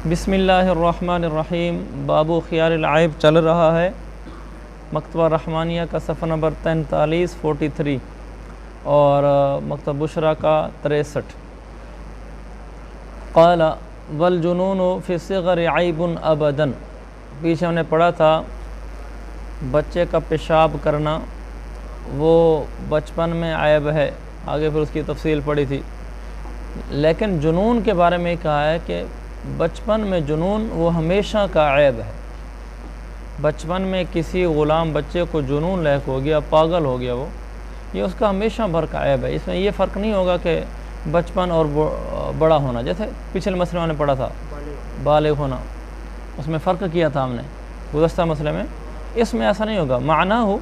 بسم اللہ الرحمن الرحیم۔ باب خیار العیب چل رہا ہے، مکتبہ رحمانیہ کا صفحہ نمبر 43 اور مکتبہ بشرا کا 63۔ قال والجنون فی الصغر عیب ابدا، پیچھے ہم نے پڑھا تھا بچے کا پیشاب کرنا وہ بچپن میں عیب ہے، آگے پھر اس کی تفصیل پڑھی تھی۔ لیکن جنون کے بارے میں کہا ہے کہ بچپن میں جنون وہ ہمیشہ کا عیب ہے۔ بچپن میں کسی غلام بچے کو جنون لاحق ہو گیا، پاگل ہو گیا، وہ یہ اس کا ہمیشہ بھر کا عیب ہے۔ اس میں یہ فرق نہیں ہوگا کہ بچپن اور بڑا ہونا، جیسے پچھلے مسئلے میں نے پڑھا تھا بالغ ہونا، اس میں فرق کیا تھا ہم نے گزشتہ مسئلے میں۔ اس میں ایسا نہیں ہوگا۔ معنی ہو،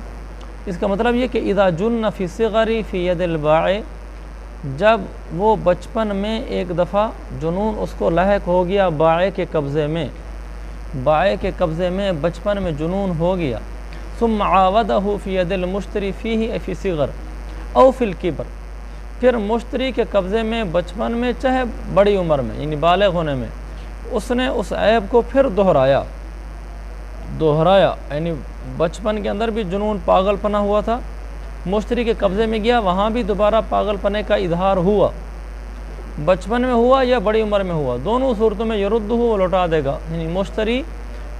اس کا مطلب یہ کہ اذا جن فی الصغر فی ید الباع، جب وہ بچپن میں ایک دفعہ جنون اس کو لاحق ہو گیا باع کے قبضے میں، باع کے قبضے میں بچپن میں جنون ہو گیا، ثم عاودہ فی ید المشتری فیہ فی صغر او فی الکبر، پھر مشتری کے قبضے میں بچپن میں چاہے بڑی عمر میں یعنی بالغ ہونے میں اس نے اس عیب کو پھر دہرایا، یعنی بچپن کے اندر بھی جنون پاگل پنا ہوا تھا، مشتری کے قبضے میں گیا، وہاں بھی دوبارہ پاگل پنے کا اظہار ہوا، بچپن میں ہوا یا بڑی عمر میں ہوا، دونوں صورتوں میں یرد ہو، وہ لوٹا دے گا، یعنی مشتری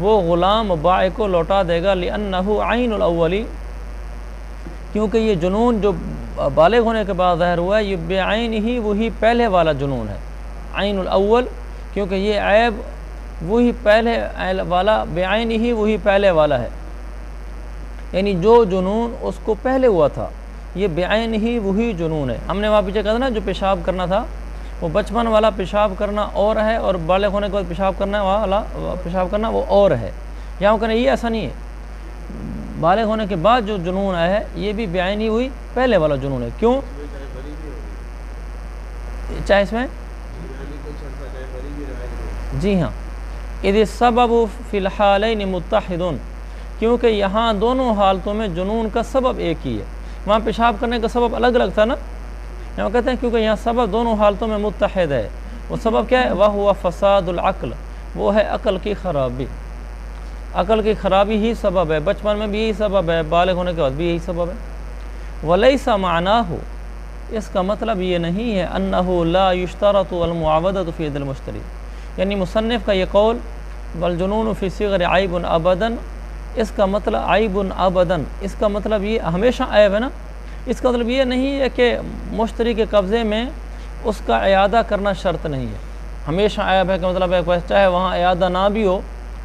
وہ غلام باع کو لوٹا دے گا، لأنہ عین الاولی، کیونکہ یہ جنون جو بالغ ہونے کے بعد ظاہر ہوا ہے یہ بعین ہی وہی پہلے والا جنون ہے، عین الاول، کیونکہ یہ عیب وہی پہلے والا، بعین ہی وہی پہلے والا ہے، یعنی جو جنون اس کو پہلے ہوا تھا یہ بعین ہی وہی جنون ہے۔ ہم نے وہاں پیچھے کہا تھا نا جو پیشاب کرنا تھا وہ بچپن والا پیشاب کرنا اور ہے، اور بالغ ہونے کے بعد پیشاب کرنا والا پیشاب کرنا وہ اور ہے۔ یہاں کہنا یہ ایسا نہیں ہے، بالغ ہونے کے بعد جو جنون آیا ہے یہ بھی بعین ہی ہوئی پہلے والا جنون ہے۔ کیوں؟ چاہے اس میں جی ہاں، اذ السبب فی الحالین متحد، کیونکہ یہاں دونوں حالتوں میں جنون کا سبب ایک ہی ہے، وہاں پیشاب کرنے کا سبب الگ الگ تھا نا، یہاں کہتے ہیں کیونکہ یہاں سبب دونوں حالتوں میں متحد ہے۔ وہ سبب کیا ہے؟ وَهُوَ فَسَادُ الْعَقْلِ، وہ ہے عقل کی خرابی، عقل کی خرابی ہی سبب ہے، بچپن میں بھی یہی سبب ہے، بالغ ہونے کے بعد بھی یہی سبب ہے۔ وَلَيْسَ مَعْنَاهُ، اس کا مطلب یہ نہیں ہے أَنَّهُ لَا يُشْتَرَطُ الْمُعَاوَدَةُ فِي يَدِ الْمُشْتَرِي، یعنی مصنف کا یہ قول وَالْجُنُونُ فِي الصِّغَرِ عَیْبٌ أَبَدًا، اس کا مطلب عیب ابداً، اس کا مطلب یہ ہمیشہ عیب ہے نا، اس کا مطلب یہ نہیں ہے کہ مشتری کے قبضے میں اس کا اعادہ کرنا شرط نہیں ہے، ہمیشہ عیب ہے کہ مطلب ہے چاہے وہاں اعادہ نہ بھی ہو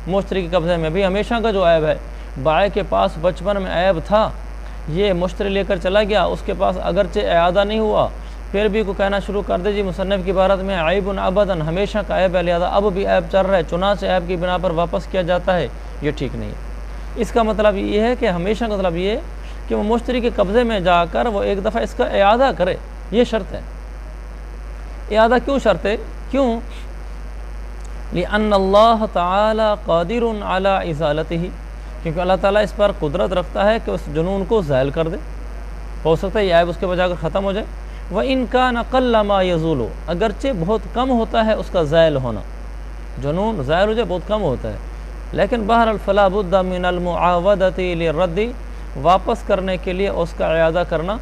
مشتری کے قبضے میں بھی ہمیشہ کا جو عیب ہے، باع کے پاس بچپن میں عیب تھا، یہ مشتری لے کر چلا گیا، اس کے پاس اگرچہ اعادہ نہیں ہوا پھر بھی کو کہنا شروع کر دے جی مصنف کی عبارت میں عیب ابداً، ہمیشہ کا عیب ہے لہذا اب بھی عیب چل رہا ہے چنانچہ عیب کی بنا پر واپس کیا جاتا ہے، یہ ٹھیک نہیں ہے۔ اس کا مطلب یہ ہے کہ ہمیشہ کا مطلب یہ ہے کہ وہ مشتری کے قبضے میں جا کر وہ ایک دفعہ اس کا اعادہ کرے، یہ شرط ہے۔ اعادہ کیوں شرط ہے؟ کیوں؟ لِأَنَّ اللَّهَ تَعَالَى قَادِرٌ عَلَىٰ إِزَالَتِهِ، کیونکہ اللہ تعالیٰ اس پر قدرت رکھتا ہے کہ اس جنون کو زائل کر دے، ہو سکتا ہے یہ عیب اس کے بجا کر ختم ہو جائے۔ وَإِنْ كَانَ قَلَّ مَا يَزُولُ، اگرچہ بہت کم ہوتا ہے اس کا زائل ہونا، جنون زائل ہو جائے بہت کم ہوتا ہے، لیکن بہرحال فلا بد من المعاودۃ للرد، واپس کرنے کے لیے اس کا اعادہ کرنا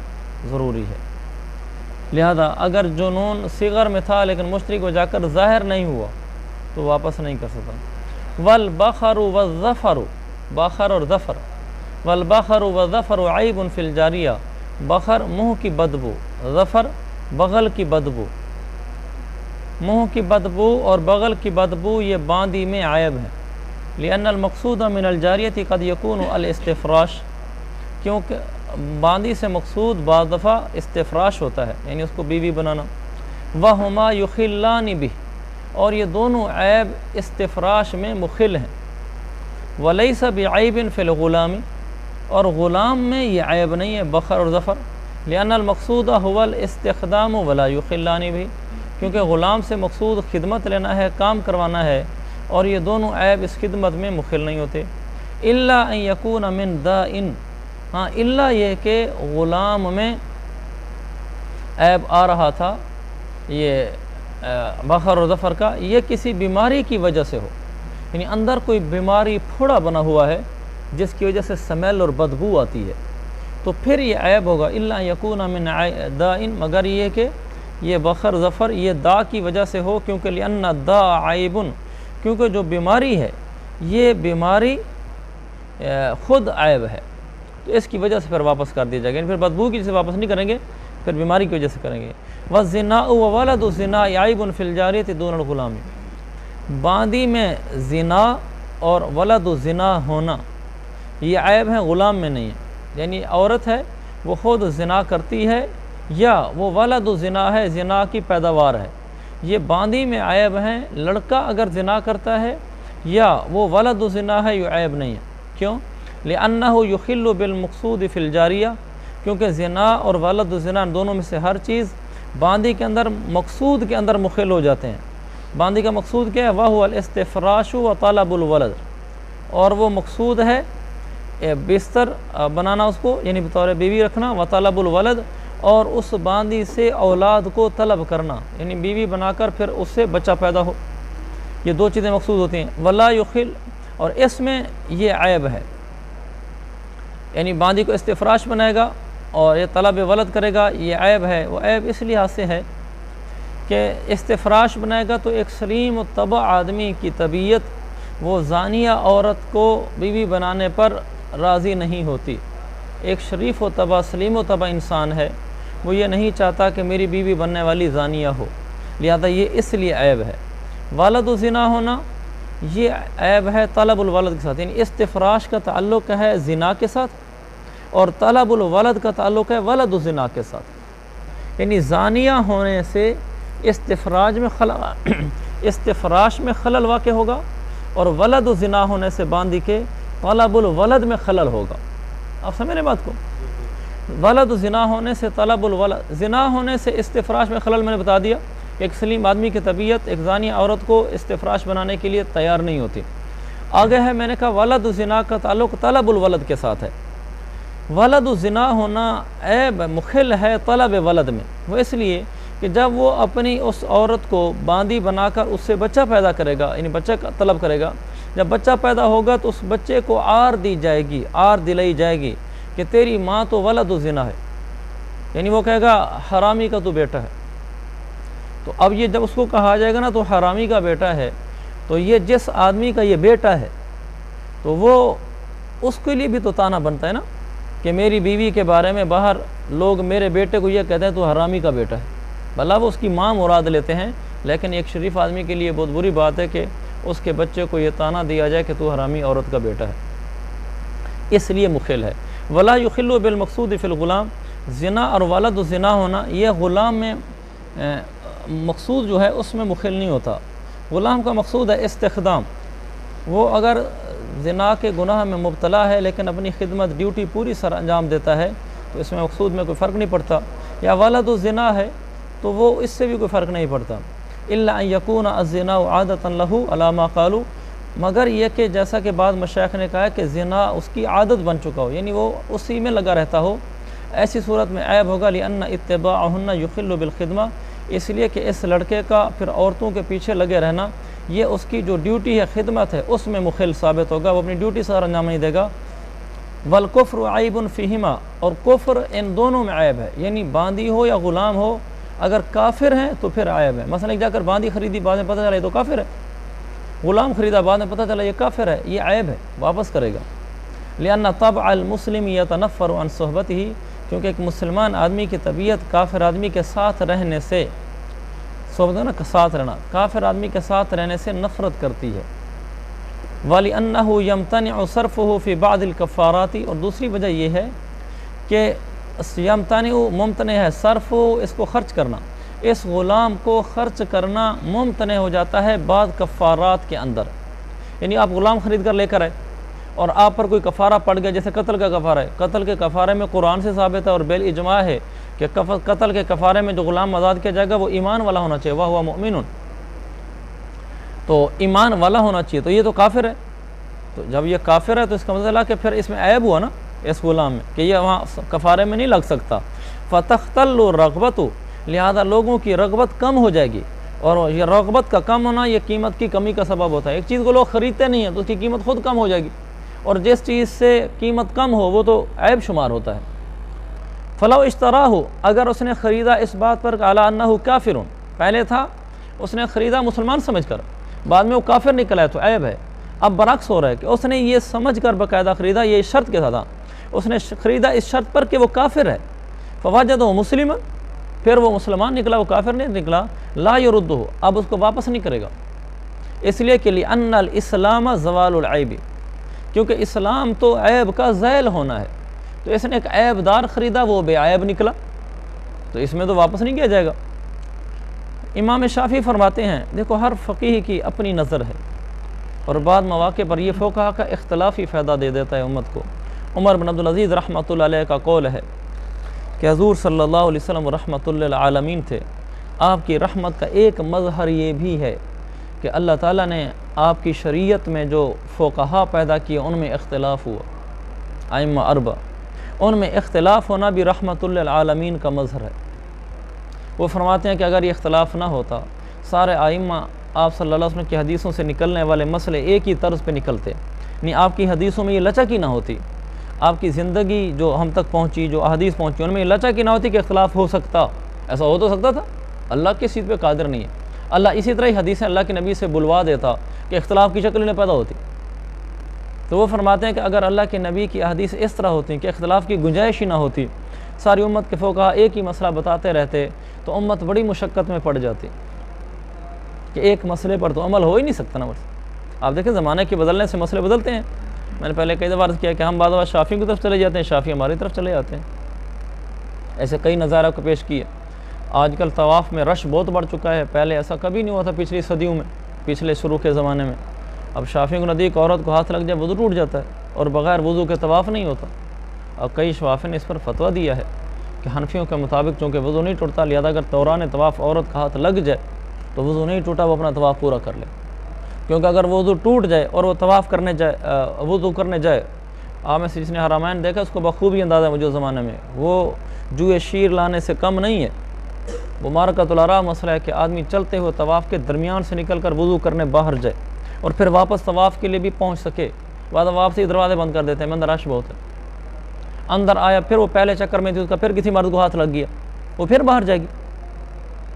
ضروری ہے۔ لہذا اگر جنون صغر میں تھا لیکن مشتری کو جا کر ظاہر نہیں ہوا تو واپس نہیں کر سکتا۔ والبخر والظفر، بخر اور ظفر، والبخر والظفر عیب فی الجاریہ، بخر منہ کی بدبو، ظفر بغل کی بدبو، منہ کی بدبو اور بغل کی بدبو یہ باندی میں عیب ہے۔ لأن المقصود من الجاریۃ قد یکون الاستفراش، کیونکہ باندی سے مقصود بعض دفعہ استفراش ہوتا ہے، یعنی اس کو بیوی بنانا۔ وہما یخلان بہ، اور یہ دونوں عیب استفراش میں مخل ہیں۔ ولیس بعیب فی الغلام، اور غلام میں یہ عیب نہیں ہے بخر اور ظفر، لأن المقصود هو الاستخدام ولا یخلان بہ، کیونکہ غلام سے مقصود خدمت لینا ہے، کام کروانا ہے، اور یہ دونوں عیب اس خدمت میں مخل نہیں ہوتے۔ الا ان یکون من داء، ہاں الا یہ کہ غلام میں عیب آ رہا تھا، یہ بخر اور ظفر کا یہ کسی بیماری کی وجہ سے ہو، یعنی اندر کوئی بیماری پھوڑا بنا ہوا ہے جس کی وجہ سے سمیل اور بدبو آتی ہے، تو پھر یہ عیب ہوگا۔ الا یکون من داء، مگر یہ کہ یہ بخر ظفر یہ دا کی وجہ سے ہو، کیونکہ لأن الداء عیب، کیونکہ جو بیماری ہے یہ بیماری خود عیب ہے، تو اس کی وجہ سے پھر واپس کر دیا جائے گا، یعنی پھر بدبو کی وجہ سے واپس نہیں کریں گے، پھر بیماری کی وجہ سے کریں گے۔ والزنا وولد الزنا عیب فی الجاریۃ دون الغلام، باندی میں زنا اور ولد الزنا ہونا یہ عیب ہے، غلام میں نہیں ہے، یعنی عورت ہے وہ خود زنا کرتی ہے یا وہ ولد الزنا ہے، زنا کی پیداوار ہے، یہ باندی میں عیب ہیں۔ لڑکا اگر زنا کرتا ہے یا وہ ولد الزنا ہے یہ عیب نہیں ہے، کیوں؟ لأنہ یخل بالمقصود فی الجاریہ، کیونکہ زنا اور ولد الزنا دونوں میں سے ہر چیز باندی کے اندر مقصود کے اندر مخل ہو جاتے ہیں۔ باندی کا مقصود کیا ہے؟ وَهُوَ الاستفراش وطلب الولد، اور وہ مقصود ہے بستر بنانا اس کو، یعنی بطور بیوی رکھنا، وطلب الولد، اور اس باندی سے اولاد کو طلب کرنا، یعنی بیوی بنا کر پھر اس سے بچہ پیدا ہو، یہ دو چیزیں مقصود ہوتی ہیں۔ ولا یخل، اور اس میں یہ عیب ہے، یعنی باندی کو استفراش بنائے گا اور یہ طلب ولد کرے گا، یہ عیب ہے۔ وہ عیب اس لحاظ سے ہے کہ استفراش بنائے گا تو ایک سلیم و طبع آدمی کی طبیعت وہ زانیہ عورت کو بیوی بنانے پر راضی نہیں ہوتی۔ ایک شریف و طبع سلیم و طبع انسان ہے، وہ یہ نہیں چاہتا کہ میری بیوی بننے والی زانیہ ہو، لہذا یہ اس لیے عیب ہے۔ والد و زنا ہونا یہ عیب ہے طلب الولد کے ساتھ، یعنی استفراش کا تعلق ہے زنا کے ساتھ اور طلب الولد کا تعلق ہے ولد الزنا کے ساتھ، یعنی زانیہ ہونے سے استفراش میں خلل واقع ہوگا، اور ولد الزنا ہونے سے باندی کے طلب الولد میں خلل ہوگا۔ آپ سمجھ رہے بات کو؟ ولد زنا ہونے سے طلب الولد، زنا ہونے سے استفراش میں خلل میں نے بتا دیا، ایک سلیم آدمی کی طبیعت ایک زانیہ عورت کو استفراش بنانے کے لیے تیار نہیں ہوتی۔ آگے ہے میں نے کہا ولد زنا کا تعلق طلب الولد کے ساتھ ہے۔ ولد زنا ہونا عیب مخل ہے طلب ولد میں، وہ اس لیے کہ جب وہ اپنی اس عورت کو باندی بنا کر اس سے بچہ پیدا کرے گا، یعنی بچہ کا طلب کرے گا، جب بچہ پیدا ہوگا تو اس بچے کو آر دی جائے گی، آر دلائی جائے گی کہ تیری ماں تو ولد زنا ہے، یعنی وہ کہے گا حرامی کا تو بیٹا ہے۔ تو اب یہ جب اس کو کہا جائے گا نا تو حرامی کا بیٹا ہے، تو یہ جس آدمی کا یہ بیٹا ہے تو وہ اس کے لیے بھی تو تانا بنتا ہے نا کہ میری بیوی کے بارے میں باہر لوگ میرے بیٹے کو یہ کہتے ہیں تو حرامی کا بیٹا ہے، بھلا وہ اس کی ماں مراد لیتے ہیں، لیکن ایک شریف آدمی کے لیے بہت بری بات ہے کہ اس کے بچے کو یہ تانا دیا جائے کہ تو حرامی عورت کا بیٹا ہے، اس لیے مخل ہے۔ ولا یخل بالمقصود فی الغلام، زنا اور ولد زنا ہونا یہ غلام میں مقصود جو ہے اس میں مخل نہیں ہوتا۔ غلام کا مقصود ہے استخدام، وہ اگر زنا کے گناہ میں مبتلا ہے لیکن اپنی خدمت ڈیوٹی پوری سر انجام دیتا ہے تو اس میں مقصود میں کوئی فرق نہیں پڑتا، یا ولد الزنا ہے تو وہ اس سے بھی کوئی فرق نہیں پڑتا۔ الا ان یکون الزنا عادۃ له علی ما قالوا، مگر یہ کہ جیسا کہ بعض مشائخ نے کہا ہے کہ زنا اس کی عادت بن چکا ہو، یعنی وہ اسی میں لگا رہتا ہو، ایسی صورت میں عیب ہوگا۔ لأن اتباعهن یخل بالخدمہ، اس لیے کہ اس لڑکے کا پھر عورتوں کے پیچھے لگے رہنا یہ اس کی جو ڈیوٹی ہے خدمت ہے اس میں مخل ثابت ہوگا، وہ اپنی ڈیوٹی سر انجام نہیں دے گا۔ والکفر عیب فیہما، اور کفر ان دونوں میں عیب ہے، یعنی باندی ہو یا غلام ہو اگر کافر ہیں تو پھر عیب ہے۔ مثلا جا کر باندی خریدی بعد میں پتہ چلا یہ تو کافر ہے، غلام خریدا بعد میں پتہ چلا یہ کافر ہے، یہ عیب ہے، واپس کرے گا۔ لأن طبع المسلم یتنفر عن صحبتہ، کیونکہ ایک مسلمان آدمی کی طبیعت کافر آدمی کے ساتھ رہنے سے، صحبت نا ساتھ رہنا، کافر آدمی کے ساتھ رہنے سے نفرت کرتی ہے۔ وَلِأَنَّهُ يَمْتَنِعُ صَرْفُهُ فِي بَعْضِ الْكَفَّارَاتِ، اور دوسری وجہ یہ ہے کہ یمتنع ممتنع ہے صرف اس کو خرچ کرنا، اس غلام کو خرچ کرنا ممتنع ہو جاتا ہے بعض کفارات کے اندر، یعنی آپ غلام خرید کر لے کر آئے اور آپ پر کوئی کفارہ پڑ گیا، جیسے قتل کا کفارہ ہے، قتل کے کفارے میں قرآن سے ثابت ہے اور بالاجماع ہے کہ قتل کے کفارے میں جو غلام آزاد کیا جائے گا وہ ایمان والا ہونا چاہیے، وَهُوَ مُؤْمِنٌ، تو ایمان والا ہونا چاہیے، تو یہ تو کافر ہے، تو جب یہ کافر ہے تو اس کا مطلب ہے کہ پھر اس میں عیب ہوا نا اس غلام میں کہ یہ وہاں کفارے میں نہیں لگ سکتا۔ فَتَخْتَلُّ الرَّغْبَةُ، لہذا لوگوں کی رغبت کم ہو جائے گی، اور یہ رغبت کا کم ہونا یہ قیمت کی کمی کا سبب ہوتا ہے۔ ایک چیز کو لوگ خریدتے نہیں ہیں تو اس کی قیمت خود کم ہو جائے گی، اور جس چیز سے قیمت کم ہو وہ تو عیب شمار ہوتا ہے۔ فلو اشتراہ، اگر اس نے خریدا اس بات پر کہ علی انہ کافر، پہلے تھا اس نے خریدا مسلمان سمجھ کر، بعد میں وہ کافر نکلا ہے تو عیب ہے۔ اب برعکس ہو رہا ہے کہ اس نے یہ سمجھ کر باقاعدہ خریدا، یہ شرط کے ساتھ، اس نے خریدا اس شرط پر کہ وہ کافر ہے، فوجدہ مسلما، پھر وہ مسلمان نکلا، وہ کافر نہیں نکلا، لا یردہ، اب اس کو واپس نہیں کرے گا، اس لیے کہ لأن الاسلام زوال العیب، کیونکہ اسلام تو عیب کا زائل ہونا ہے، تو اس نے ایک عیب دار خریدا، وہ بے عیب نکلا، تو اس میں تو واپس نہیں کیا جائے گا۔ امام شافعی فرماتے ہیں دیکھو ہر فقیہ کی اپنی نظر ہے، اور بعض مواقع پر یہ فقہا کا اختلافی فائدہ دے دیتا ہے امت کو۔ عمر بن عبدالعزیز رحمۃ اللہ علیہ کا قول ہے کہ حضور صلی اللہ علیہ وسلم رحمۃ للعالمین تھے، آپ کی رحمت کا ایک مظہر یہ بھی ہے کہ اللہ تعالیٰ نے آپ کی شریعت میں جو فقہا پیدا کیے ان میں اختلاف ہوا، ائمہ اربع، ان میں اختلاف ہونا بھی رحمۃ للعالمین کا مظہر ہے۔ وہ فرماتے ہیں کہ اگر یہ اختلاف نہ ہوتا، سارے ائمہ آپ صلی اللہ علیہ وسلم کی حدیثوں سے نکلنے والے مسئلے ایک ہی طرز پہ نکلتے، یعنی آپ کی حدیثوں میں یہ لچک ہی نہ ہوتی، آپ کی زندگی جو ہم تک پہنچی، جو احادیث پہنچی، ان میں یہ لچک ہی نہ ہوتی کہ اختلاف ہو سکتا، ایسا ہو تو سکتا تھا، اللہ کس چیز پہ قادر نہیں ہے، اللہ اسی طرح ہی حدیثیں اللہ کے نبی سے بلوا دیتا کہ اختلاف کی شکل نہ پیدا ہوتی۔ تو وہ فرماتے ہیں کہ اگر اللہ کے نبی کی احادیث اس طرح ہوتی کہ اختلاف کی گنجائش ہی نہ ہوتی، ساری امت کے فقہا ایک ہی مسئلہ بتاتے رہتے، تو امت بڑی مشقت میں پڑ جاتی کہ ایک مسئلے پر تو عمل ہو ہی نہیں سکتا نا۔ آپ دیکھیں زمانے کے بدلنے سے مسئلے بدلتے ہیں۔ میں نے پہلے کئی دفعہ عرض کیا کہ ہم بعض شافعی کی طرف چلے جاتے ہیں، شافعی ہماری طرف چلے جاتے ہیں، ایسے کئی نظارہ کو پیش کیے۔ آج کل طواف میں رش بہت بڑھ چکا ہے، پہلے ایسا کبھی نہیں ہوا تھا پچھلی صدیوں میں، پچھلے شروع کے زمانے میں۔ اب شافعی کو ندیک عورت کو ہاتھ لگ جائے وضو ٹوٹ جاتا ہے، اور بغیر وضو کے طواف نہیں ہوتا۔ اور کئی شافعی نے اس پر فتویٰ دیا ہے کہ حنفیوں کے مطابق چونکہ وضو نہیں ٹوٹتا، لہذا اگر دوران طواف عورت کا ہاتھ لگ جائے تو وضو نہیں ٹوٹا، وہ اپنا طواف پورا کر لے، کیونکہ اگر وضو ٹوٹ جائے اور وہ طواف کرنے جائے، وضو کرنے جائے، آپ میں سے جس نے حرمین دیکھا اس کو بخوبی اندازہ ہے موجود زمانے میں، وہ جوئے شیر لانے سے کم نہیں ہے۔ وہ مارکۃ العراء مسئلہ ہے کہ آدمی چلتے ہوئے طواف کے درمیان سے نکل کر وضو کرنے باہر جائے اور پھر واپس طواف کے لیے بھی پہنچ سکے، بعد واپسی دروازے بند کر دیتے ہیں، اندر رش بہت ہے، اندر آیا پھر وہ پہلے چکر میں تھی، اس کا پھر کسی مرد کو ہاتھ لگ گیا، وہ پھر باہر جائے گی،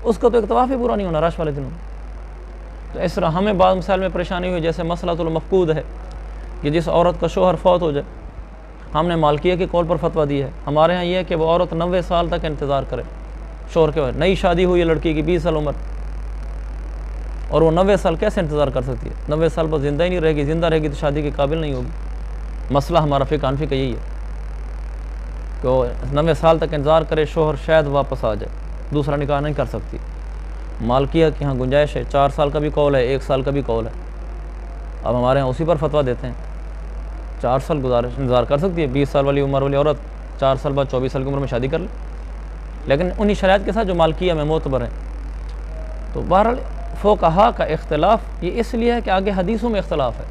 اس کو تو ایک طواف ہی پورا نہیں ہونا رش والے دنوں۔ تو اس طرح ہمیں بعض مسائل میں پریشانی ہوئی، جیسے مسئلۃ المفقود ہے کہ جس عورت کا شوہر فوت ہو جائے، ہم نے مالکیہ کے قول پر فتویٰ دی ہے، ہمارے ہاں یہ ہے کہ وہ عورت 90 سال تک انتظار کرے شوہر کے بعد، نئی شادی ہوئی ہے لڑکی کی 20 سال عمر، اور وہ 90 سال کیسے انتظار کر سکتی ہے؟ 90 سال پر زندہ ہی نہیں رہے گی، زندہ رہے گی تو شادی کے قابل نہیں ہوگی۔ مسئلہ ہمارا فقہ حنفی کا یہی ہے کہ وہ 90 سال تک انتظار کرے، شوہر شاید واپس آ جائے، دوسرا نکاح نہیں کر سکتی۔ مالکیہ کے ہاں گنجائش ہے، 4 سال کا بھی قول ہے، 1 سال کا بھی قول ہے، اب ہمارے ہاں اسی پر فتویٰ دیتے ہیں، 4 سال انتظار کر سکتی ہے، 20 سال والی عمر والی عورت 4 سال بعد 24 سال کی عمر میں شادی کر لے، لیکن انہی شرائط کے ساتھ جو مالکیہ میں معتبر ہیں۔ تو بہرحال فقہا کا اختلاف یہ اس لیے ہے کہ آگے حدیثوں میں اختلاف ہے،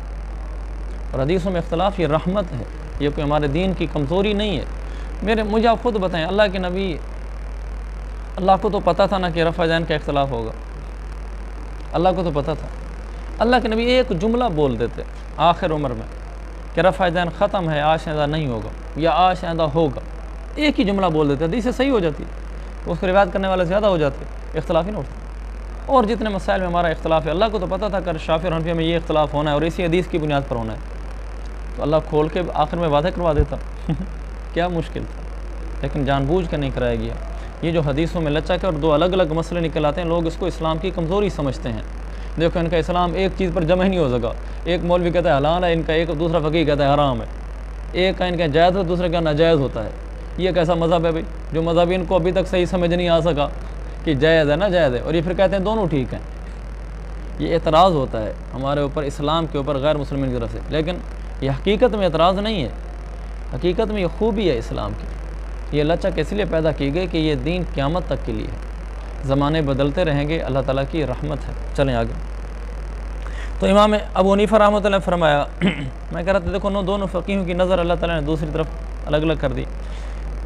اور حدیثوں میں اختلاف یہ رحمت ہے، یہ کوئی ہمارے دین کی کمزوری نہیں ہے۔ مجھے آپ خود بتائیں، اللہ کے نبی، اللہ کو تو پتہ تھا نا کہ رفع دین کا اختلاف ہوگا، اللہ کو تو پتہ تھا، اللہ کے نبی ایک جملہ بول دیتے آخر عمر میں کہ رفع دین ختم ہے، آج آئندہ نہیں ہوگا یا آج آئندہ ہوگا، ایک ہی جملہ بول دیتے، حدیث سے صحیح ہو جاتی، تو اس کو روایت کرنے والے زیادہ ہو جاتے، اختلاف ہی نہ ہوتا۔ اور جتنے مسائل میں ہمارا اختلاف ہے، اللہ کو تو پتہ تھا کہ شافعی اور حنفیہ میں یہ اختلاف ہونا ہے اور اسی حدیث کی بنیاد پر ہونا ہے، تو اللہ کھول کے آخر میں واضح کروا دیتا کیا مشکل تھا، لیکن جان بوجھ کے نہیں کرایا گیا۔ یہ جو حدیثوں میں لچک ہے اور 2 الگ الگ مسئلے نکل آتے ہیں، لوگ اس کو اسلام کی کمزوری سمجھتے ہیں۔ دیکھو ان کا اسلام ایک چیز پر جمع ہی نہیں ہو سکا، ایک مولوی کہتا ہے حلال ہے ان کا، ایک دوسرا فقیہ کہتا ہے حرام ہے، ایک کا ان کا جائز ہے، دوسرے کا ناجائز ہوتا ہے۔ یہ کیسا مذہب ہے بھائی، جو مذہب ان کو ابھی تک صحیح سمجھ نہیں آ سکا کہ جائز ہے نا جائز ہے، اور یہ پھر کہتے ہیں دونوں ٹھیک ہیں۔ یہ اعتراض ہوتا ہے ہمارے اوپر، اسلام کے اوپر غیر مسلمین کی طرف سے، لیکن یہ حقیقت میں اعتراض نہیں ہے، حقیقت میں یہ خوبی ہے اسلام کی۔ یہ لچک اس لیے پیدا کی گئی کہ یہ دین قیامت تک کے لیے ہے، زمانے بدلتے رہیں گے، اللہ تعالیٰ کی رحمت ہے۔ چلیں آگے۔ تو امام ابو حنیفہ رحمۃ اللہ نے فرمایا، میں کہہ رہا تھا دیکھو دونوں فقیہوں کی نظر اللہ تعالیٰ نے دوسری طرف الگ الگ کر دی۔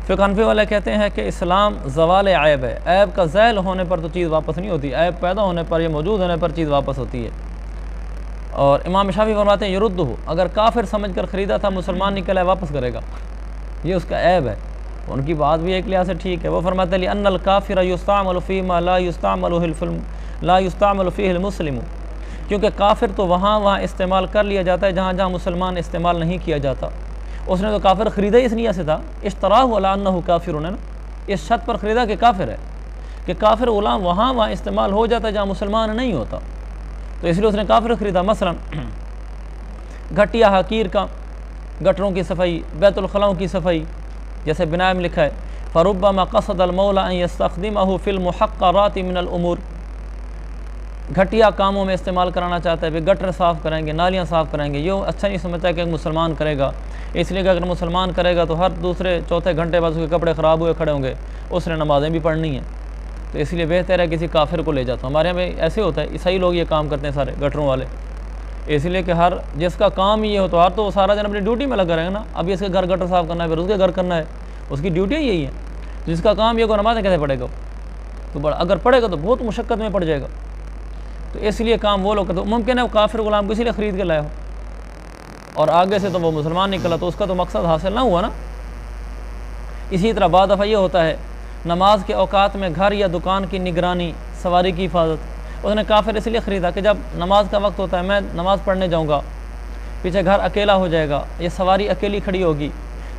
پھر حنفی والے کہتے ہیں کہ اسلام زوال عیب ہے، عیب کا زائل ہونے پر تو چیز واپس نہیں ہوتی، عیب پیدا ہونے پر یا موجود ہونے پر چیز واپس ہوتی ہے۔ اور امام شافعی فرماتے ہیں یردہ، اگر کافر سمجھ کر خریدا تھا مسلمان نکلا ہے واپس کرے گا، یہ اس کا عیب ہے۔ ان کی بات بھی ایک لحاظ سے ٹھیک ہے، وہ فرماتے ہیں لأن الکافر یستعمل فیما لا یستعمل فیہ المسلم، کیونکہ کافر تو وہاں استعمال کر لیا جاتا ہے جہاں جہاں مسلمان استعمال نہیں کیا جاتا۔ اس نے تو کافر خریدا ہی اس نیت سے تھا، اشتراہ علی انہ کافر، نے نا اس شرط پر خریدا کہ کافر ہے، کہ کافر غلام وہاں استعمال ہو جاتا ہے جہاں مسلمان نہیں ہوتا، تو اس لیے اس نے کافر خریدا۔ مثلا گھٹیا حقیر کا، گٹروں کی صفائی، بیت الخلاؤں کی صفائی، جیسے بناء میں لکھا ہے فربما قصد المولا ان یستخدمہ فی المحقرات من الامور، گھٹیا کاموں میں استعمال کرانا چاہتا ہے، گٹر صاف کریں گے، نالیاں صاف کریں گے، یہ اچھا نہیں سمجھتا کہ ایک مسلمان کرے گا، اس لیے کہ اگر مسلمان کرے گا تو ہر دوسرے چوتھے گھنٹے بعد اس کے کپڑے خراب ہوئے کھڑے ہوں گے، اس نے نمازیں بھی پڑھنی ہیں، تو اس لیے بہتر ہے کسی کافر کو لے جاتا ہوں۔ ہمارے یہاں پہ ایسے ہوتا ہے، عیسائی لوگ یہ کام کرتے ہیں سارے گٹروں والے، اس لیے کہ ہر جس کا کام یہ ہو تو ہر تو سارا دن اپنی ڈیوٹی میں لگا رہے گا نا، اب اس کے گھر گٹر صاف کرنا ہے، پھر اس کے گھر کرنا ہے، اس کی ڈیوٹی یہی ہے، جس کا کام یہ کو نمازیں کیسے پڑھے گا، تو اگر پڑھے گا تو بہت مشقت میں پڑ جائے گا، تو اس لیے کام وہ لوگ کرتے، ممکن ہے وہ کافر غلام کو اسی لیے خرید کے لائے ہو اور آگے سے تو وہ مسلمان نکلا تو اس کا تو مقصد حاصل نہ ہوا نا۔ اسی طرح بعض دفعہ یہ ہوتا ہے نماز کے اوقات میں گھر یا دکان کی نگرانی، سواری کی حفاظت، اس نے کافر اس لیے خریدا کہ جب نماز کا وقت ہوتا ہے میں نماز پڑھنے جاؤں گا، پیچھے گھر اکیلا ہو جائے گا، یہ سواری اکیلی کھڑی ہوگی،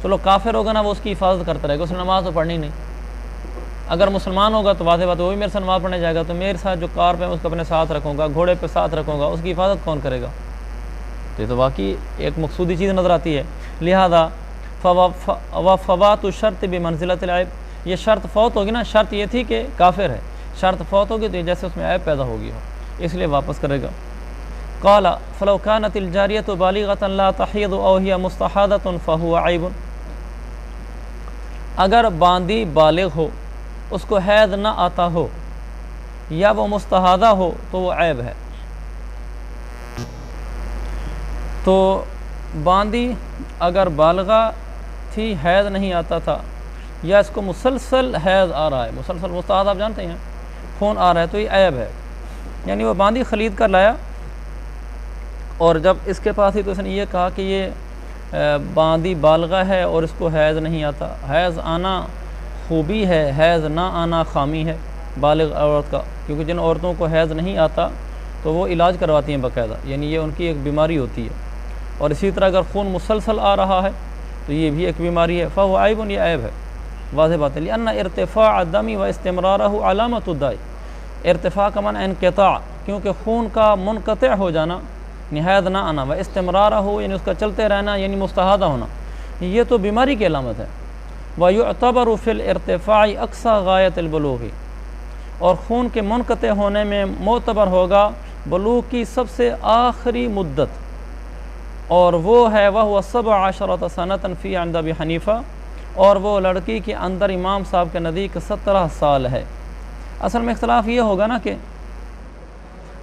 چلو کافر ہوگا نا وہ اس کی حفاظت کرتا رہے گا، اس نے نماز تو پڑھنی نہیں۔ اگر مسلمان ہوگا تو واضح بات وہ بھی میرے سے نماز پڑھنے جائے گا، تو میرے ساتھ جو کار پہ میں اس کو اپنے ساتھ رکھوں گا، گھوڑے پہ ساتھ رکھوں گا، اس کی حفاظت کون کرے گا؟ تو یہ تو واقعی ایک مقصودی چیز نظر آتی ہے۔ لہذا فوات الشرط بمنزلۃ العیب، یہ شرط فوت ہوگی نا، شرط یہ تھی کہ کافر ہے، شرط فوت ہوگی تو یہ جیسے اس میں عیب پیدا ہوگی ہو، اس لیے واپس کرے گا۔ قال فلو كانت الجاریۃ بالغۃ لا تحیض او هي مستحاضۃ فهو عیب، اگر باندی بالغ ہو، اس کو حیض نہ آتا ہو یا وہ مستحاضہ ہو تو وہ عیب ہے۔ تو باندی اگر بالغہ تھی، حیض نہیں آتا تھا، یا اس کو مسلسل حیض آ رہا ہے، مسلسل مستحاضہ آپ جانتے ہیں خون آ رہا ہے، تو یہ عیب ہے، یعنی وہ باندی خرید کر لایا اور جب اس کے پاس ہی تو اس نے یہ کہا کہ یہ باندی بالغہ ہے اور اس کو حیض نہیں آتا۔ حیض آنا خوبی ہے، حیض نہ آنا خامی ہے بالغ عورت کا، کیونکہ جن عورتوں کو حیض نہیں آتا تو وہ علاج کرواتی ہیں باقاعدہ، یعنی یہ ان کی ایک بیماری ہوتی ہے، اور اسی طرح اگر خون مسلسل آ رہا ہے تو یہ بھی ایک بیماری ہے، فہو عیب، یہ عیب ہے، واضح بات ہے۔ لأن ارتفاع الدم و استمرارہ علامت الداء، ارتفاع کا معنی انقطاع، کیونکہ خون کا منقطع ہو جانا، حیض نہ آنا، و استمرارہ یعنی اس کا چلتے رہنا، یعنی مستحاضہ ہونا، یہ تو بیماری کی علامت ہے۔ وَيُعْتَبَرُ فِي الْإِرْتِفَاعِ أَقْصَى غَایَةِ الْبُلُوغِ، اور خون کے منقطع ہونے میں معتبر ہوگا بلوغ کی سب سے آخری مدت، اور وہ ہے وَهُوَ 17 سَنَةً فِي عِنْدَ أَبِي حنیفہ، اور وہ لڑکی کے اندر امام صاحب کے نزدیک 17 سال ہے۔ اصل میں اختلاف یہ ہوگا نا کہ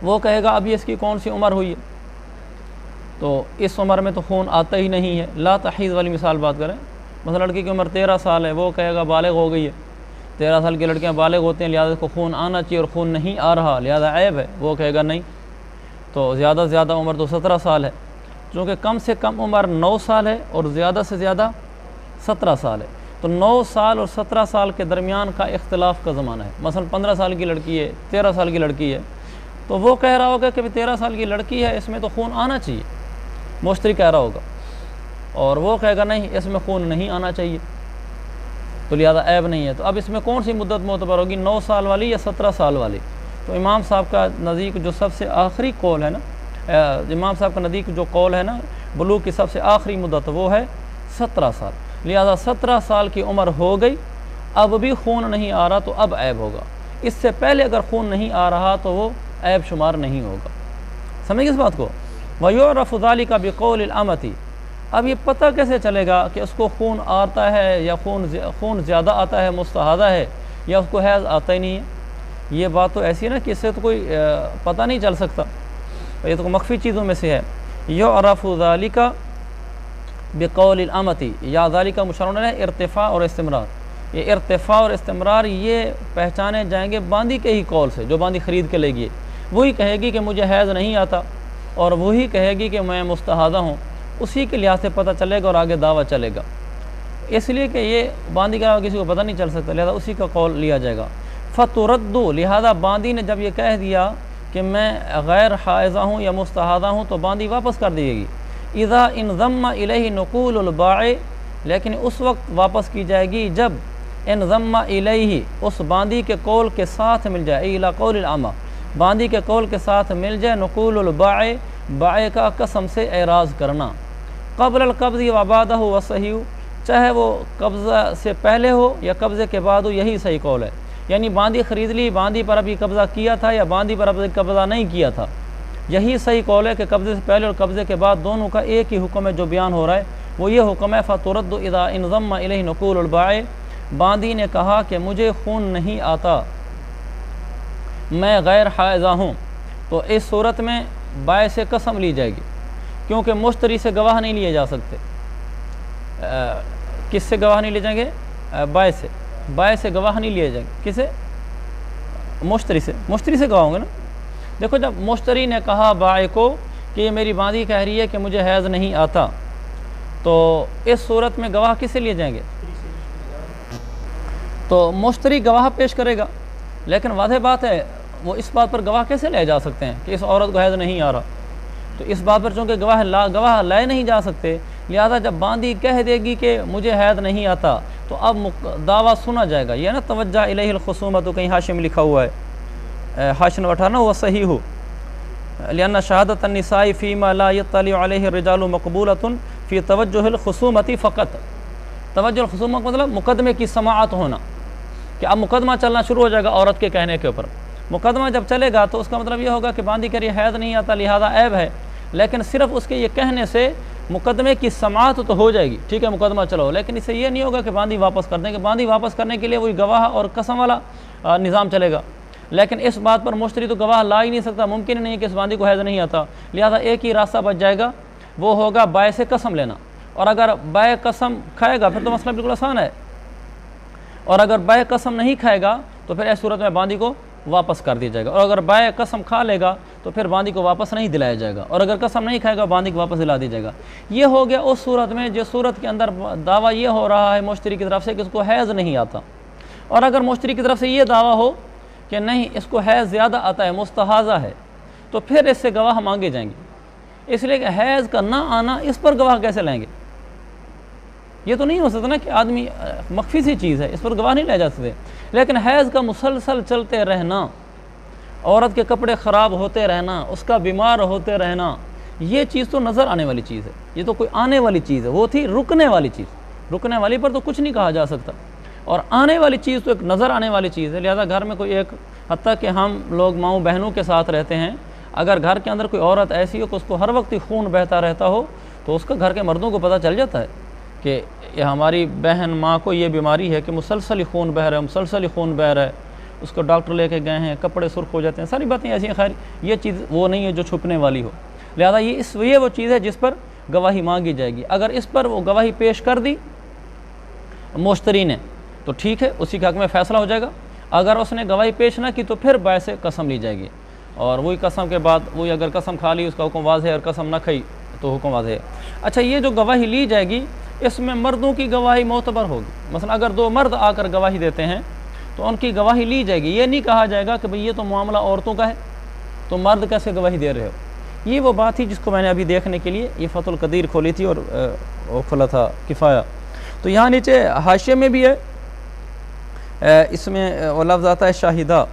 وہ کہے گا ابھی اس کی کون سی عمر ہوئی ہے، تو اس عمر میں تو خون آتا ہی نہیں ہے، لا تحیض والی مثال بات کریں، مثلا لڑکی کی عمر 13 سال ہے، وہ کہے گا بالغ ہو گئی ہے، 13 سال کی لڑکیاں بالغ ہوتے ہیں لہٰذا اس کو خون آنا چاہیے اور خون نہیں آ رہا لہٰذا عیب ہے، وہ کہے گا نہیں، تو زیادہ سے زیادہ عمر تو 17 سال ہے، چونکہ کم سے کم عمر 9 سال ہے اور زیادہ سے زیادہ 17 سال ہے، تو 9 سال اور 17 سال کے درمیان کا اختلاف کا زمانہ ہے۔ مثلا 15 سال کی لڑکی ہے، 13 سال کی لڑکی ہے، تو وہ کہہ رہا ہوگا کہ 13 سال کی لڑکی ہے، اس میں تو خون آنا چاہیے، مشتری کہہ رہا ہوگا، اور وہ کہے گا نہیں اس میں خون نہیں آنا چاہیے، تو لہذا عیب نہیں ہے۔ تو اب اس میں کون سی مدت معتبر ہوگی، 9 سال والی یا 17 سال والی؟ تو امام صاحب کا نزدیک جو سب سے آخری قول ہے نا، امام صاحب کا نزدیک جو قول ہے نا بلوغ کی سب سے آخری مدت وہ ہے 17 سال، لہذا 17 سال کی عمر ہو گئی، اب بھی خون نہیں آ رہا تو اب عیب ہوگا، اس سے پہلے اگر خون نہیں آ رہا تو وہ عیب شمار نہیں ہوگا۔ سمجھیں اس بات کو؟ وَيُعْرَفُ ذَلِكَ بِقَوْلِ الْأَمَةِ، اب یہ پتہ کیسے چلے گا کہ اس کو خون آتا ہے یا خون زیادہ آتا ہے، مستحاضہ ہے، یا اس کو حیض آتا ہی نہیں ہے؟ یہ بات تو ایسی ہے نا کہ اس سے تو کوئی پتہ نہیں چل سکتا، یہ تو مخفی چیزوں میں سے ہے۔ یعرف ذالک بقول الامتی یا ذالک مشارون ہے ارتفاع اور استمرار، یہ ارتفاع اور استمرار یہ پہچانے جائیں گے باندی کے ہی قول سے، جو باندی خرید کے لے گی وہی کہے گی کہ مجھے حیض نہیں آتا، اور وہی کہے گی کہ میں مستحاضہ ہوں، اسی کے لحاظ سے پتہ چلے گا اور آگے دعویٰ چلے گا، اس لیے کہ یہ باندی کا کسی کو پتہ نہیں چل سکتا، لہذا اسی کا قول لیا جائے گا۔ فتردو، لہذا باندی نے جب یہ کہہ دیا کہ میں غیر حائضہ ہوں یا مستحاضہ ہوں تو باندی واپس کر دیے گی۔ اذا انضم الیہ نقول البائع، لیکن اس وقت واپس کی جائے گی جب انضم الیہ، اس باندی کے قول کے ساتھ مل جائے، الی قول العامہ، باندی کے قول کے ساتھ مل جائے نقول البائع، بائع کا قسم سے اعراض کرنا، قبل القبض و بعدہ وصحیح، چاہے وہ قبضہ سے پہلے ہو یا قبضے کے بعد ہو، یہی صحیح قول ہے۔ یعنی باندی خرید لی، باندی پر ابھی قبضہ کیا تھا یا باندی پر ابھی قبضہ نہیں کیا تھا، یہی صحیح قول ہے کہ قبضے سے پہلے اور قبضے کے بعد دونوں کا ایک ہی حکم ہے جو بیان ہو رہا ہے، وہ یہ حکم ہے فترد اذا انضم الیہ نقول البائع، باندی نے کہا کہ مجھے خون نہیں آتا، میں غیر حائضہ ہوں، تو اس صورت میں بائع سے قسم لی جائے گی، کیونکہ مشتری سے گواہ نہیں لیے جا سکتے۔ کس سے گواہ نہیں لے جائیں گے؟ بائع سے، بائع سے گواہ نہیں لیے جائیں گے، کسے؟ مشتری سے، مشتری سے گواہ ہوں گے نا۔ دیکھو جب مشتری نے کہا بائع کو کہ یہ میری باندی کہہ رہی ہے کہ مجھے حیض نہیں آتا، تو اس صورت میں گواہ کس سے لیے جائیں گے؟ تو مشتری گواہ پیش کرے گا، لیکن واضح بات ہے وہ اس بات پر گواہ کیسے لے جا سکتے ہیں کہ اس عورت کو حیض نہیں آ رہا، تو اس بات پر چونکہ گواہ لائے نہیں جا سکتے، لہذا جب باندی کہہ دے گی کہ مجھے حیض نہیں آتا تو اب دعویٰ سنا جائے گا، یہ نا توجہ الیہ الخصومۃ، تو کہیں حاشیے میں لکھا ہوا ہے، حاشیہ نمبر 18 وہ صحیح ہو، لأن شہادت النساء فیما لا یطلع علیہ الرجال مقبولۃ فی توجہ الخصومۃ فقط، توجہ الخصومۃ مطلب مقدمے کی سماعت ہونا، کہ اب مقدمہ چلنا شروع ہو جائے گا عورت کے کہنے کے اوپر، مقدمہ جب چلے گا تو اس کا مطلب یہ ہوگا کہ باندی کہہ رہی حیض نہیں آتا لہذا عیب ہے، لیکن صرف اس کے یہ کہنے سے مقدمے کی سماعت تو ہو جائے گی، ٹھیک ہے مقدمہ چلو، لیکن اس سے یہ نہیں ہوگا کہ باندی واپس کر دیں گے، باندی واپس کرنے کے لیے وہی گواہ اور قسم والا نظام چلے گا، لیکن اس بات پر مشتری تو گواہ لا ہی نہیں سکتا، ممکن نہیں ہے کہ اس باندی کو حیض نہیں آتا، لہذا ایک ہی راستہ بچ جائے گا، وہ ہوگا بائع سے قسم لینا، اور اگر بائع قسم کھائے گا پھر تو مسئلہ بالکل آسان ہے، اور اگر بائع قسم نہیں کھائے گا تو پھر اس صورت میں باندی کو واپس کر دیا جائے گا، اور اگر بائع قسم کھا لے گا تو پھر باندی کو واپس نہیں دلایا جائے گا، اور اگر قسم نہیں کھائے گا باندی کو واپس دلا دیا جائے گا۔ یہ ہو گیا اس صورت میں جس صورت کے اندر دعویٰ یہ ہو رہا ہے مشتری کی طرف سے کہ اس کو حیض نہیں آتا، اور اگر مشتری کی طرف سے یہ دعویٰ ہو کہ نہیں اس کو حیض زیادہ آتا ہے، مستحاضہ ہے، تو پھر اس سے گواہ مانگے جائیں گے، اس لیے کہ حیض کا نہ آنا اس پر گواہ کیسے لیں گے؟ یہ تو نہیں ہو سکتا نا کہ آدمی مخفی سی چیز ہے اس پر گواہ نہیں لے جا سکتے، لیکن حیض کا مسلسل چلتے رہنا، عورت کے کپڑے خراب ہوتے رہنا، اس کا بیمار ہوتے رہنا، یہ چیز تو نظر آنے والی چیز ہے، یہ تو کوئی آنے والی چیز ہے، وہ تھی رکنے والی چیز، رکنے والی پر تو کچھ نہیں کہا جا سکتا، اور آنے والی چیز تو ایک نظر آنے والی چیز ہے، لہذا گھر میں کوئی ایک، حتیٰ کہ ہم لوگ ماؤں بہنوں کے ساتھ رہتے ہیں، اگر گھر کے اندر کوئی عورت ایسی ہو کہ اس کو ہر وقت ہی خون بہتا رہتا ہو تو اس کا گھر کے مردوں کو پتہ چل جاتا ہے کہ یہ ہماری بہن ماں کو یہ بیماری ہے کہ مسلسل ہی خون بہہ رہا ہے، مسلسل ہی خون بہہ رہا ہے، اس کو ڈاکٹر لے کے گئے ہیں، کپڑے سرخ ہو جاتے ہیں، ساری باتیں ایسی ہیں، خیر یہ چیز وہ نہیں ہے جو چھپنے والی ہو، لہذا یہ وہ چیز ہے جس پر گواہی مانگی جائے گی، اگر اس پر وہ گواہی پیش کر دی مشتری نے تو ٹھیک ہے، اسی کے حق میں فیصلہ ہو جائے گا، اگر اس نے گواہی پیش نہ کی تو پھر بائع سے قسم لی جائے گی، اور وہی قسم کے بعد وہی اگر قسم کھا لی اس کا حکم واضح ہے، اور قسم نہ کھائی تو حکم واضح ہے۔ اچھا یہ جو گواہی لی جائے گی اس میں مردوں کی گواہی معتبر ہوگی، مثلا اگر دو مرد آ کر گواہی دیتے ہیں تو ان کی گواہی لی جائے گی، یہ نہیں کہا جائے گا کہ بھئی یہ تو معاملہ عورتوں کا ہے تو مرد کیسے گواہی دے رہے ہو، یہ وہ بات تھی جس کو میں نے ابھی دیکھنے کے لیے یہ فتح القدیر کھولی تھی اور کھولا تھا کفایہ۔ تو یہاں نیچے حاشیے میں بھی ہے، اس میں وہ لفظ آتا ہے شاہدہ،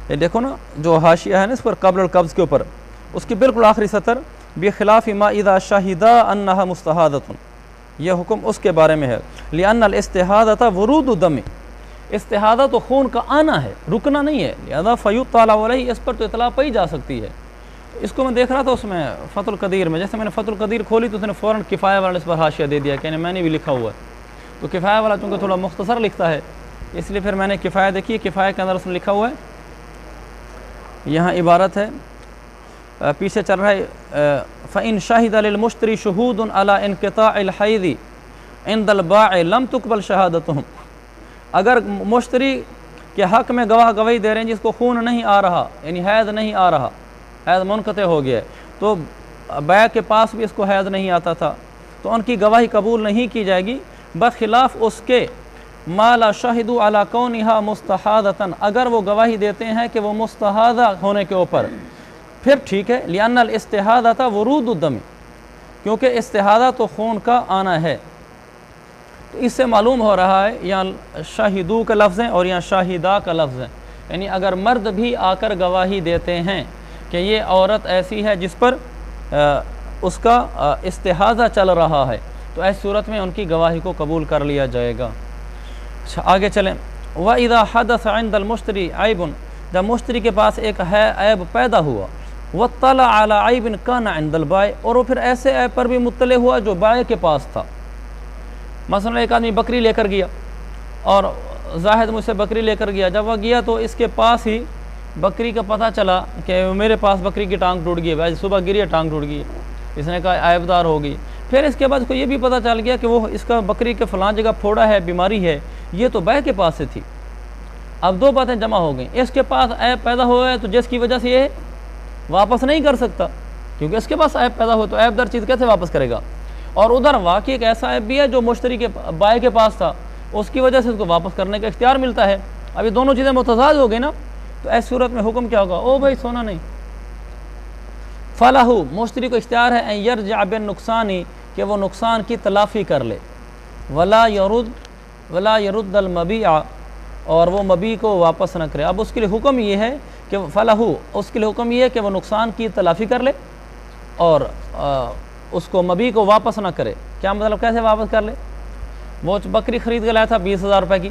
یہ دیکھو نا جو حاشیہ ہے نا اس پر قبل القبض کے اوپر، اس کی بالکل آخری سطر بخلاف ما اذا شاہدہ انہا مستحاضۃ، یہ حکم اس کے بارے میں ہے، لأن الاستحاضۃ ورود الدم، استحاضہ تو خون کا آنا ہے، رکنا نہیں ہے، لہذا فیطلع علیہ، اس پر تو اطلاع پائی جا سکتی ہے۔ اس کو میں دیکھ رہا تھا اس میں فتح القدیر میں، جیسے میں نے فتح القدیر کھولی تو اس نے فوراً کفایہ والا اس پر حاشیہ دے دیا کہ میں نے بھی لکھا ہوا ہے، تو کفایہ والا چونکہ تھوڑا مختصر لکھتا ہے اس لیے پھر میں نے کفایہ دیکھی، کفایہ کے اندر اس نے لکھا ہوا ہے، یہاں عبارت ہے پیچھے چل رہا ہے فَإِن شَهِدَ لِلْمُشْتَرِي شُهُودٌ عَلَى انقطاع الحیض عند الباع لم تقبل شہادتهم، اگر مشتری کے حق میں گواہ گواہی دے رہے ہیں جس کو خون نہیں آ رہا، یعنی حیض نہیں آ رہا، حیض منقطع ہو گیا ہے، تو بیع کے پاس بھی اس کو حیض نہیں آتا تھا، تو ان کی گواہی قبول نہیں کی جائے گی، بخلاف اس کے ما لا شہدوا علی کونہا مستحاضۃ، اگر وہ گواہی دیتے ہیں کہ وہ مستحاضہ ہونے کے اوپر، پھر ٹھیک ہے، لأن الاستحاضۃ ورود الدم، کیونکہ استحاضہ تو خون کا آنا ہے۔ تو اس سے معلوم ہو رہا ہے یہاں شاہدو کا لفظ ہے اور یہاں شاہدہ کا لفظ ہے، یعنی اگر مرد بھی آ کر گواہی دیتے ہیں کہ یہ عورت ایسی ہے جس پر اس کا استحاضہ چل رہا ہے، تو ایسی صورت میں ان کی گواہی کو قبول کر لیا جائے گا۔ اچھا آگے چلیں، وَإِذَا حَدَثَ عِنْدَ الْمُشْتَرِي عَيْبٌ، جب مشتری کے پاس ایک عیب پیدا ہوا، وَاطَّلَعَ عَلَى عَيْبٍ كَانَ عِنْدَ الْبَائِعِ، اور وہ پھر ایسے عیب پر بھی مطلع ہوا جو بائع کے پاس تھا۔ مثلا ایک آدمی بکری لے کر گیا اور زاہد مجھ سے بکری لے کر گیا، جب وہ گیا تو اس کے پاس ہی بکری کا پتہ چلا کہ میرے پاس بکری کی ٹانگ ٹوٹ گئی ہے، آج صبح گری ہے ٹانگ ٹوٹ گئی ہے، اس نے کہا عیب دار ہوگی۔ پھر اس کے بعد کو یہ بھی پتہ چل گیا کہ وہ اس کا بکری کے فلاں جگہ پھوڑا ہے، بیماری ہے، یہ تو بائع کے پاس سے تھی۔ اب دو باتیں جمع ہو گئیں، اس کے پاس عیب پیدا ہوا ہے تو جس کی وجہ سے یہ واپس نہیں کر سکتا، کیونکہ اس کے پاس عیب پیدا ہو تو عیب دار چیز کیسے واپس کرے گا، اور ادھر واقعی ایک ایسا عیب بھی ہے جو مشتری کے بائع کے پاس تھا، اس کی وجہ سے اس کو واپس کرنے کا اختیار ملتا ہے۔ اب یہ دونوں چیزیں متضاد ہو گئی نا، تو ایسی صورت میں حکم کیا ہوگا؟ او بھائی سونا نہیں، فلاح مشتری کو اختیار ہے ان یرجع بالنقصان، کہ وہ نقصان کی تلافی کر لے، ولا یرد المبیع، اور وہ مبیع کو واپس نہ کرے۔ اب اس کے لیے حکم یہ ہے کہ فلاح، اس کے لیے حکم یہ ہے کہ وہ نقصان کی تلافی کر لے اور اس کو مبیع کو واپس نہ کرے۔ کیا مطلب کیسے واپس کر لے؟ وہ بکری خرید کے لایا تھا 20,000 روپے کی،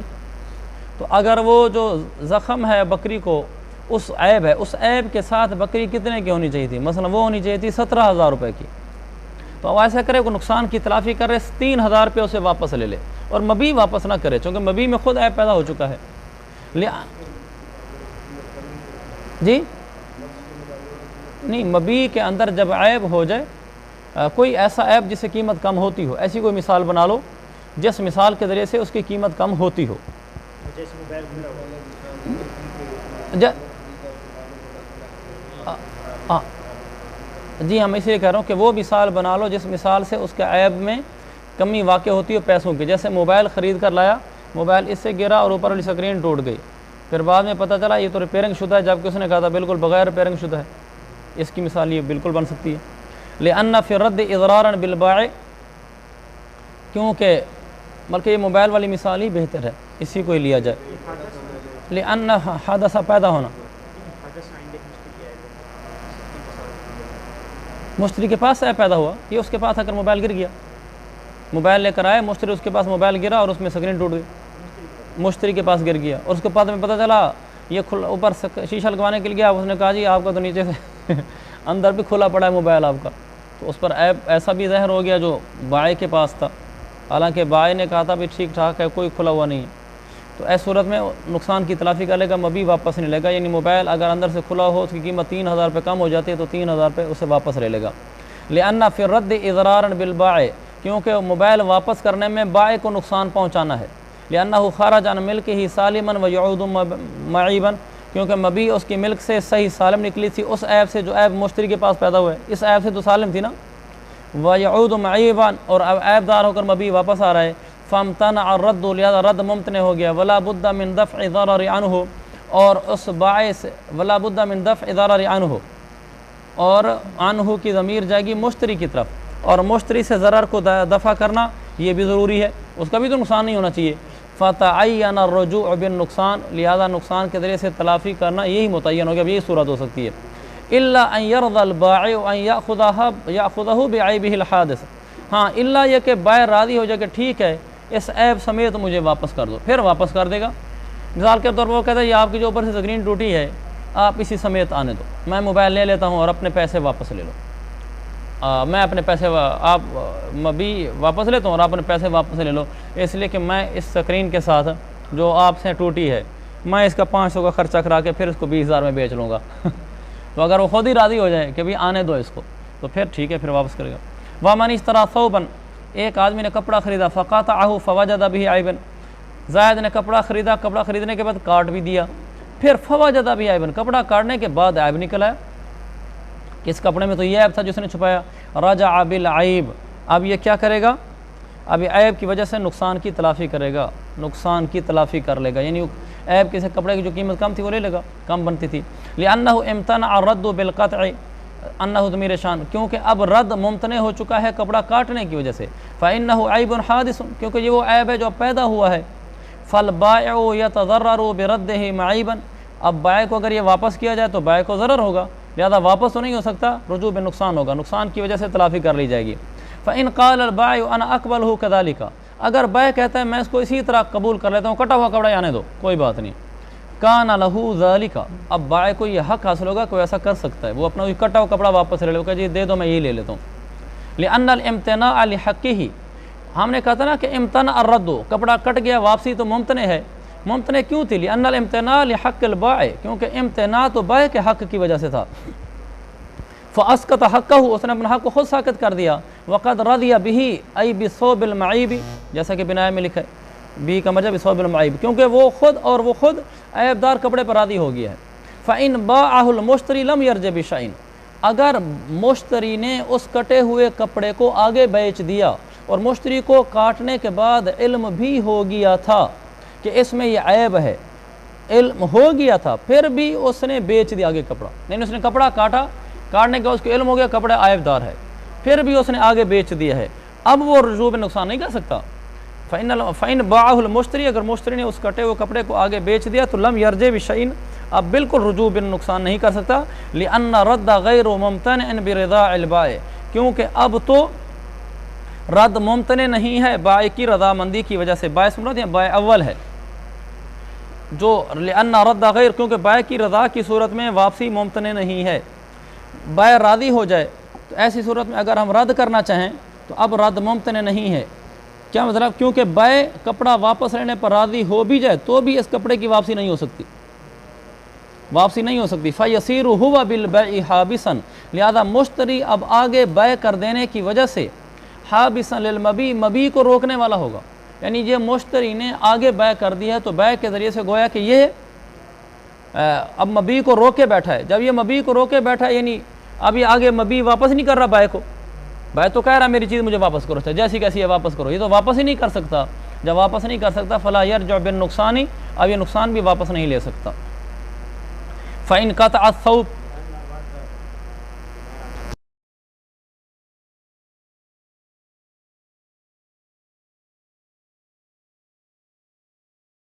تو اگر وہ جو زخم ہے بکری کو، اس عیب ہے، اس عیب کے ساتھ بکری کتنے کی ہونی چاہیے تھی؟ مثلا وہ ہونی چاہیے تھی 17,000 روپے کی، تو اب ایسا کرے کہ نقصان کی تلافی کر رہے 3,000 روپے اسے واپس لے لے اور مبیع واپس نہ کرے، چونکہ مبیع میں خود عیب پیدا ہو چکا ہے۔ جی نہیں، مبیع کے اندر جب عیب ہو جائے، کوئی ایسا عیب جس سے قیمت کم ہوتی ہو، ایسی کوئی مثال بنا لو جس مثال کے ذریعے سے اس کی قیمت کم ہوتی ہو۔ جی ہم اس لیے کہہ رہا ہوں کہ وہ مثال بنا لو جس مثال سے اس کے عیب میں کمی واقع ہوتی ہے پیسوں کی، جیسے موبائل خرید کر لایا، موبائل اس سے گرا اور اوپر والی سکرین ٹوٹ گئی، پھر بعد میں پتہ چلا یہ تو ریپیئرنگ شدہ ہے، جبکہ اس نے کہا تھا بالکل بغیر ریپیئرنگ شدہ ہے۔ اس کی مثال یہ بالکل بن سکتی ہے۔ لأن فی الرد اضرارا بالبائع، کیونکہ بلکہ یہ موبائل والی مثال ہی بہتر ہے، اسی کو ہی لیا جائے۔ لأن حادثہ پیدا ہونا، مشتری کے پاس عیب پیدا ہوا، یہ اس کے پاس اگر موبائل گر گیا، موبائل لے کر آئے مشتری، اس کے پاس موبائل گرا اور اس میں سکرین ٹوٹ گئی، مشتری کے پاس گر گیا اور اس کے بعد میں پتہ چلا یہ اوپر شیشہ لگوانے کے لیے گیا، اس نے کہا جی آپ کا تو نیچے سے اندر بھی کھلا پڑا ہے موبائل آپ کا، تو اس پر عیب ایسا بھی ظاہر ہو گیا جو بائع کے پاس تھا، حالانکہ بائع نے کہا تھا بھی ٹھیک ٹھاک ہے، کوئی کھلا ہوا نہیں ہے، تو ایس صورت میں نقصان کی تلافی کر لے گا، مبیع واپس نہیں لے گا، یعنی موبائل اگر اندر سے کھلا ہو اس کی قیمت 3,000 روپے کم ہو جاتی ہے تو 3,000 روپے اسے واپس لے لے گا۔ لأن فی الرد اضرارا بالبائع، کیونکہ موبائل واپس کرنے میں بائع کو نقصان پہنچانا ہے۔ لأنہ خرج عن ملکہ سالما ویعود معیبا، کیونکہ مبیع اس کی ملک سے صحیح سالم نکلی تھی، اس عیب سے جو عیب مشتری کے پاس پیدا ہوئے، اس عیب سے تو سالم تھی نا، ویعود معیبا، اور اب عیب دار ہو کر مبیع واپس آ رہا ہے، فامتنع الرد، لہذا رد ممتنع ہو گیا، ولا بد من دفع ضرر عنہ، اور اس باعث ولا بد من دفع ضرر عنہ، اور عنہ کی ضمیر جائے گی مشتری کی طرف، اور مشتری سے ضرر کو دفع کرنا یہ بھی ضروری ہے، اس کا بھی تو نقصان نہیں ہونا چاہیے۔ فتعین الرجوع بالنقصان، لہذا نقصان کے ذریعے سے تلافی کرنا یہی متعین ہو گیا، یہی صورت ہو سکتی ہے۔ الا ان يرضى البائع ان ياخذه بعيبه الحادث، ہاں الا یہ کہ بائع راضی ہو جائے کہ ٹھیک ہے اس عیب سمیت مجھے واپس کر دو، پھر واپس کر دے گا۔ مثال کے طور پر وہ کہتا ہے یہ آپ کی جو اوپر سے سکرین ٹوٹی ہے آپ اسی سمیت آنے دو، میں موبائل لے لیتا ہوں اور اپنے پیسے واپس لے لو، میں اپنے پیسے آپ مبیع واپس لیتا ہوں اور آپ اپنے پیسے واپس لے لو، اس لیے کہ میں اس سکرین کے ساتھ جو آپ سے ٹوٹی ہے میں اس کا 500 کا خرچہ کرا کے پھر اس کو 20,000 میں بیچ لوں گا۔ تو اگر وہ خود ہی راضی ہو جائے کہ بھی آنے دو اس کو تو پھر ٹھیک ہے، پھر واپس کرے گا۔ وَمَنِ اشْتَرَىٰ ثَوْبًا، ایک آدمی نے کپڑا خریدا، فَقَطَعَهُ فَوَجَدَ بِهِ عَيْبًا، زائد نے کپڑا خریدا، کپڑا خریدنے کے بعد کاٹ بھی دیا، پھر فَوَجَدَ بِهِ عَيْبًا، کپڑا کاٹنے کے بعد عیب نکل آیا کہ اس کپڑے میں تو یہ عیب تھا جس نے چھپایا، رَجَعَ بِالْعَيْب، اب یہ کیا کرے گا؟ اب یہ عیب کی وجہ سے نقصان کی تلافی کرے گا، نقصان کی تلافی کر لے گا، یعنی عیب کسی کپڑے کی جو قیمت کم تھی وہ لے لے گا، کم بنتی تھی۔ لِأَنَّهُ امْتَنَعَ الرَّدُّ بِالْقَطْعِ، انہ ضمیر شان، کیونکہ اب رد ممتنع ہو چکا ہے کپڑا کاٹنے کی وجہ سے، فإنه عیب حادث، کیونکہ یہ وہ عیب ہے جو اب پیدا ہوا ہے، فالبائع یتضرر برده معیبا، اب بائع کو اگر یہ واپس کیا جائے تو بائع کو ضرر ہوگا، لہذا واپس تو نہیں ہو سکتا، رجوع نقصان ہوگا، نقصان کی وجہ سے تلافی کر لی جائے گی۔ فإن قال البائع انا اقبله كذلك، اگر بائع کہتا ہے میں اس کو اسی طرح قبول کر لیتا ہوں، کٹا ہوا کپڑا آنے دو، کوئی بات نہیں، کان لہ ذالک، اب بائع کو یہ حق حاصل ہوگا، کوئی ایسا کر سکتا ہے، وہ اپنا کٹا ہوا کپڑا واپس لے لے گا، جی دے دو میں یہی لے لیتا ہوں۔ لأن الامتناع لحقہ، ہم نے کہا تھا نا کہ امتنع الرد، کپڑا کٹ گیا واپسی تو ممتنع ہے، ممتنع کیوں تھی؟ لأن الامتناع لحق البائع، کیونکہ امتناع تو بائع کے حق کی وجہ سے تھا، فاسقط حقہ، اس نے اپنا حق کو خود ساقط کر دیا، وقد رضی بہ ای بثوب المعیب، جیسا کہ بنائے میں لکھا ہے، بی کا مطلب بثوب المعیب، کیونکہ وہ خود عیب دار کپڑے پر راضی ہو گیا ہے۔ فإن باعہ المشتری لم یرج بشیء، اگر مشتری نے اس کٹے ہوئے کپڑے کو آگے بیچ دیا اور مشتری کو کاٹنے کے بعد علم بھی ہو گیا تھا کہ اس میں یہ عیب ہے، علم ہو گیا تھا، پھر بھی اس نے بیچ دیا آگے کپڑا، نہیں اس نے کپڑا کاٹا، کاٹنے کے بعد اس کو علم ہو گیا کپڑا عیب دار ہے، پھر بھی اس نے آگے بیچ دیا ہے، اب وہ رجوع نقصان نہیں کر سکتا۔ فإن باعہ المشتری، اگر مشتری نے اس کٹے ہوئے کپڑے کو آگے بیچ دیا تو لم یرج بشیء، اب بالکل رجوع نقصان نہیں کر سکتا، لأن رد غیر ممتنع برضاء البائع، کیونکہ اب تو رد ممتنع نہیں ہے بائع کی رضامندی کی وجہ سے، بائع سے مراد بائع اول ہے جو، لأن رد غیر، کیونکہ بائع کی رضا کی صورت میں واپسی ممتنع نہیں ہے، بائع راضی ہو جائے تو ایسی صورت میں اگر ہم رد کرنا چاہیں تو اب رد ممتنع نہیں ہے، کیا مطلب؟ کیونکہ بائع کپڑا واپس لینے پر راضی ہو بھی جائے تو بھی اس کپڑے کی واپسی نہیں ہو سکتی، واپسی نہیں ہو سکتی۔ فَيَصِيرُ هُوَ بِالْبَيْعِ حَابِسًا، لہذا مشتری اب آگے بیع کر دینے کی وجہ سے حابسًا للمبیع، مبیع کو روکنے والا ہوگا، یعنی یہ مشتری نے آگے بیع کر دی ہے تو بیع کے ذریعے سے گویا کہ یہ اب مبیع کو روکے بیٹھا ہے، جب یہ مبیع کو روکے بیٹھا ہے یعنی اب یہ آگے مبیع واپس نہیں کر رہا بائع کو، بائع تو کہہ رہا میری چیز مجھے واپس کرو، جیسی کیسی ہے واپس کرو، یہ تو واپس ہی نہیں کر سکتا، جب واپس نہیں کر سکتا فلا یرجع بالنقصان، اب یہ نقصان بھی واپس نہیں لے سکتا۔ فإن قطع الثوب،